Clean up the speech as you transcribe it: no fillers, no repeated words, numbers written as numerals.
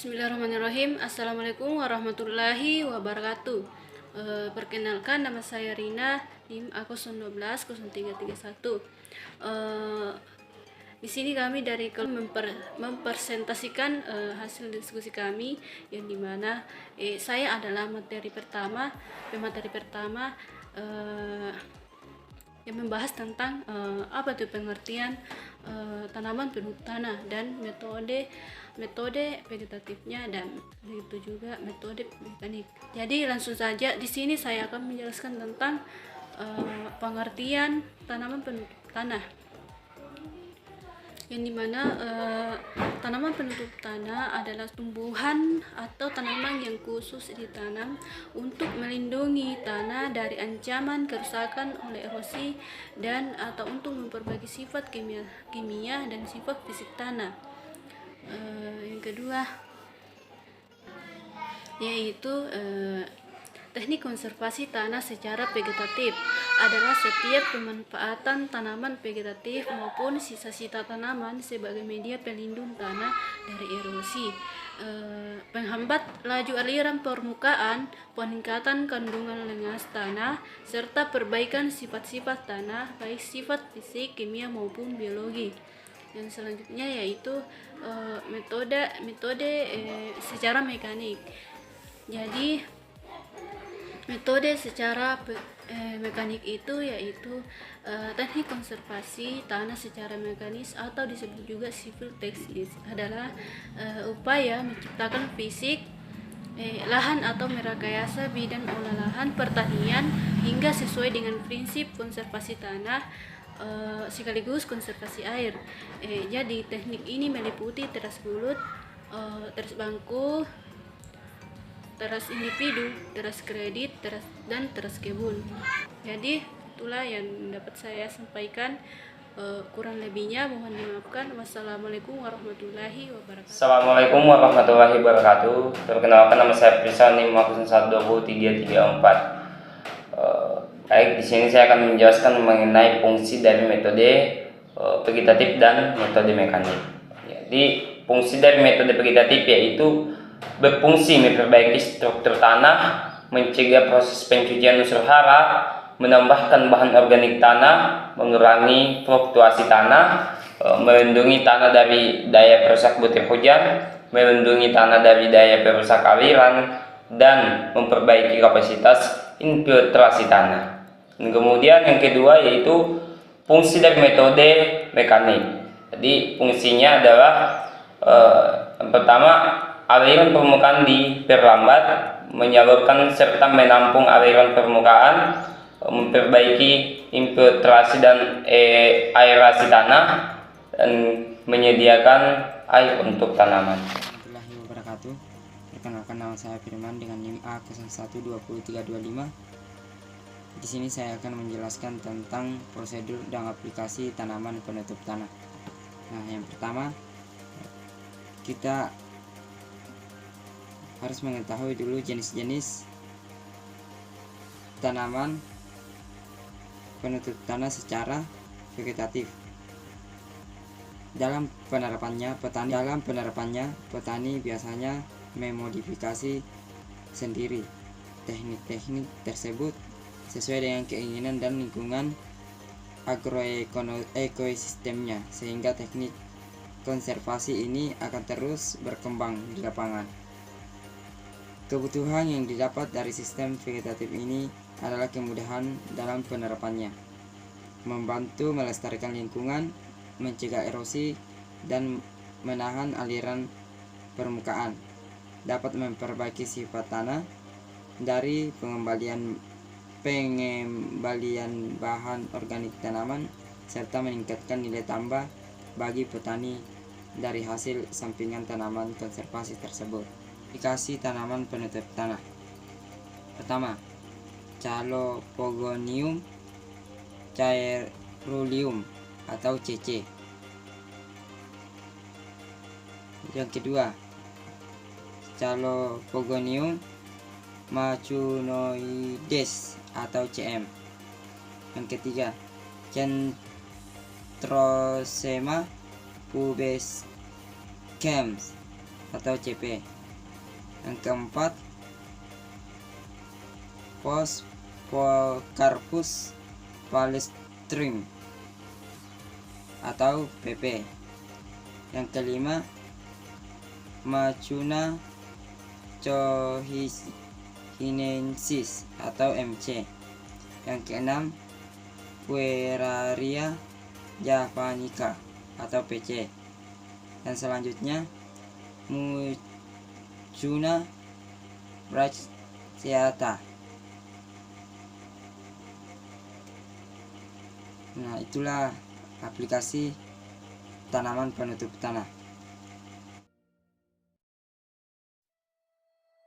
Bismillahirrahmanirrahim. Assalamualaikum warahmatullahi wabarakatuh. Perkenalkan, nama saya Rina, NIM aku 190331. Di sini kami dari mempresentasikan hasil diskusi kami, yang dimana saya adalah pemateri pertama yang membahas tentang apa itu pengertian tanaman penduduk tanah dan metode vegetatifnya, dan begitu juga metode mekanik. Jadi langsung saja, di sini saya akan menjelaskan tentang pengertian tanaman penduduk tanah, yang dimana tanaman penutup tanah adalah tumbuhan atau tanaman yang khusus ditanam untuk melindungi tanah dari ancaman kerusakan oleh erosi dan atau untuk memperbaiki sifat kimia dan sifat fisik tanah. Yang kedua yaitu teknik konservasi tanah secara vegetatif adalah setiap pemanfaatan tanaman vegetatif maupun sisa-sisa tanaman sebagai media pelindung tanah dari erosi, penghambat laju aliran permukaan, peningkatan kandungan lengas tanah, serta perbaikan sifat-sifat tanah baik sifat fisik, kimia maupun biologi. Yang selanjutnya yaitu metode secara mekanik. Jadi metode secara mekanik itu yaitu teknik konservasi tanah secara mekanis atau disebut juga civil techniques, adalah upaya menciptakan fisik lahan atau merekayasa bidang olah lahan pertanian hingga sesuai dengan prinsip konservasi tanah sekaligus konservasi air. Jadi teknik ini meliputi teras bulut, teras bangku, teras individu, teras kredit, dan teras kebun. Jadi itulah yang dapat saya sampaikan. Kurang lebihnya mohon dimaafkan. Wassalamualaikum warahmatullahi wabarakatuh. Assalamualaikum warahmatullahi wabarakatuh. Perkenalkan, nama saya Prisa, NIM aku 12334. Baik, di sini saya akan menjelaskan mengenai fungsi dari metode vegetatif dan metode mekanik. Jadi fungsi dari metode vegetatif yaitu berfungsi memperbaiki struktur tanah, mencegah proses pencucian unsur hara, menambahkan bahan organik tanah, mengurangi fluktuasi tanah, melindungi tanah dari daya perusak butir hujan, melindungi tanah dari daya perusak aliran, dan memperbaiki kapasitas infiltrasi tanah. Dan kemudian yang kedua yaitu fungsi dari metode mekanik. Jadi fungsinya adalah yang pertama, aliran permukaan diperlambat, menyalurkan serta menampung aliran permukaan, memperbaiki infiltrasi dan aerasi tanah, dan menyediakan air untuk tanaman. Warahmatullahi wabarakatuh. Perkenalkan, nama saya Firman dengan NIM A012325. Di sini saya akan menjelaskan tentang prosedur dan aplikasi tanaman penutup tanah. Nah, yang pertama kita harus mengetahui dulu jenis-jenis tanaman penutup tanah secara vegetatif. Dalam penerapannya, petani biasanya memodifikasi sendiri teknik-teknik tersebut sesuai dengan keinginan dan lingkungan agroekosistemnya, sehingga teknik konservasi ini akan terus berkembang di lapangan. Kebutuhan yang didapat dari sistem vegetatif ini adalah kemudahan dalam penerapannya, membantu melestarikan lingkungan, mencegah erosi, dan menahan aliran permukaan, dapat memperbaiki sifat tanah dari pengembalian bahan organik tanaman, serta meningkatkan nilai tambah bagi petani dari hasil sampingan tanaman konservasi tersebut. Aplikasi tanaman penutup tanah. Pertama, Calopogonium caeruleum atau CC. Yang kedua, Calopogonium macunoides atau CM. Yang ketiga, Centrosema pubescens atau CP. Yang keempat, Phosphorus palestrinum atau PP. Yang kelima, Mucuna cohinesis atau MC. Yang keenam, Pueraria javanica atau PC. Dan selanjutnya, Mucuna bracteata. Nah, itulah aplikasi tanaman penutup tanah.